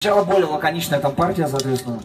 Сначала более лаконичная там партия, соответственно.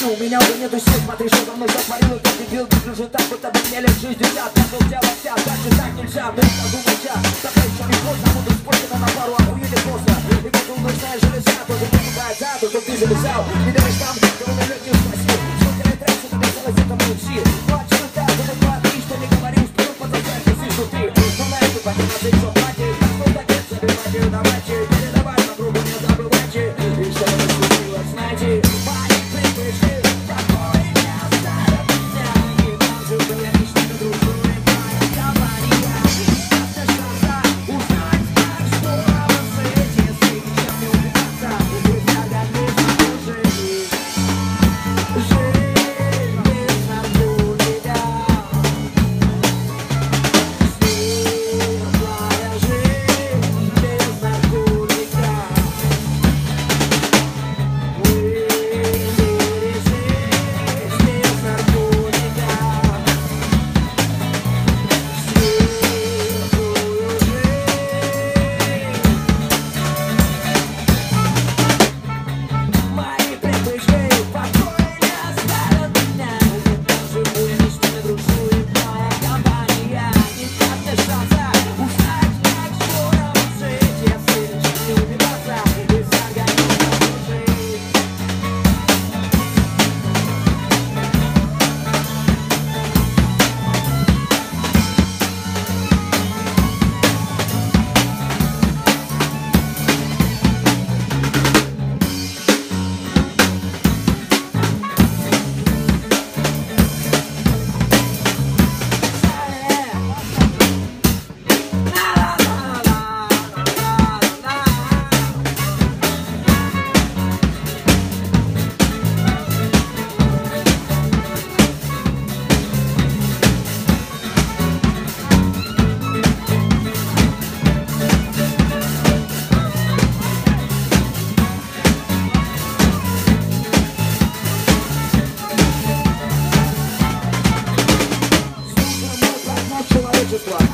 У меня уже нету сил, смотри, что за мной затворил. Ты дебил, ты дружу так, будто бы мне лет 60. Я был дело вся, дальше так нельзя. Мне скажу моча, пока еще не поздно. Буду спорить на пару, охуели просто. И вот нужная железа, тоже не бывает за то, что ты завязал. Не даешь там, кого на лед не спросил. Сколько лет раньше ты писалась этому MC. Ну а что так, это два, три, что не говоришь, вперед подозрять, ты слышишь ты. Но на эту пойти на жизнь, что платит. Так что так нет, забивайте, давайте. Передавай подругу, не забывайте. И что бы не случилось, знаете.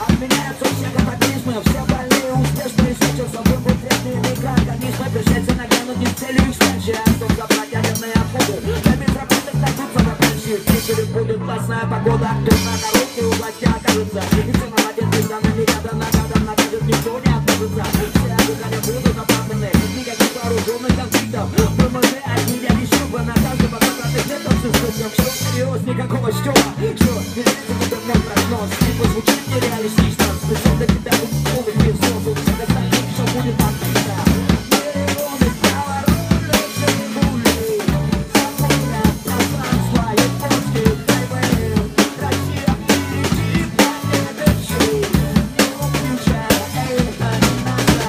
Отменяются все катаклизмы, все больные успешные сечатся, выбор древние микроорганизмы. Пришельцы наглянут не с целью экспансии, а чтоб забрать ядерные отходы. Для безработных найдутся вакансии, в Питере будет классная погода. Кто на дороге у власти окажется, и все наладят безданными рядом, нагадят, никто не откажется. Все ожидания будут оправданы, никаких вооруженных конфликтов. ВМЖ одни ряди щупа на каждого квадратных метров с искусством. Что серьез, никакого стёба, что не верится в интернет прогноз. Типа звучит нереалистично, специально для тебя будет полный мир создан. Всех остальных все будет отлично. Миллионы поворотных «Жигулей», заполнят пространство японских хайвеев. Россия впереди, планета чей, не включая это не наша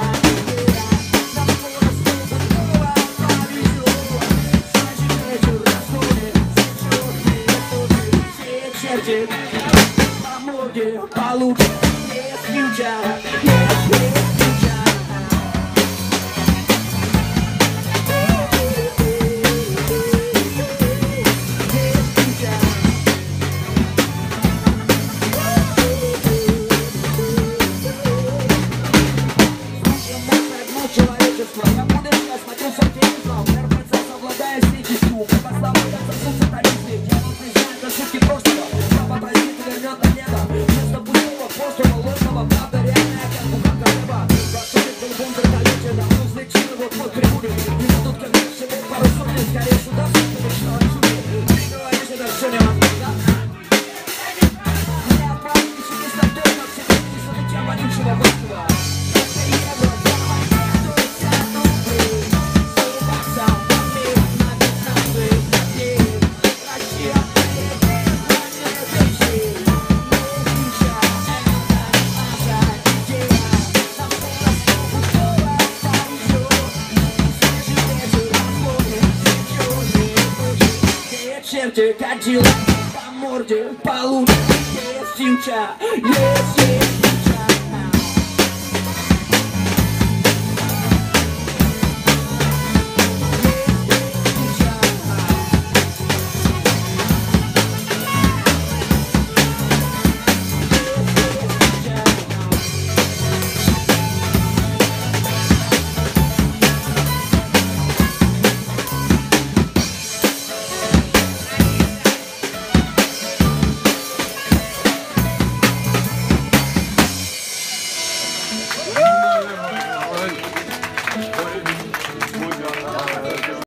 идея. Нам скоро снова повезет, значит вечер рассудит, все черти по морде получат. Yes, future, yes, future. Человечество, я буду сейчас смотрю, чули. И тут как дальше, пару сотен, скорее сюда, что чули. Ты говоришь, это все невозможно. Я помню, не стартуй, но все не слышат, чем вонючего воздуха. Черти, кадила, по морде, по луне, есть симча, есть.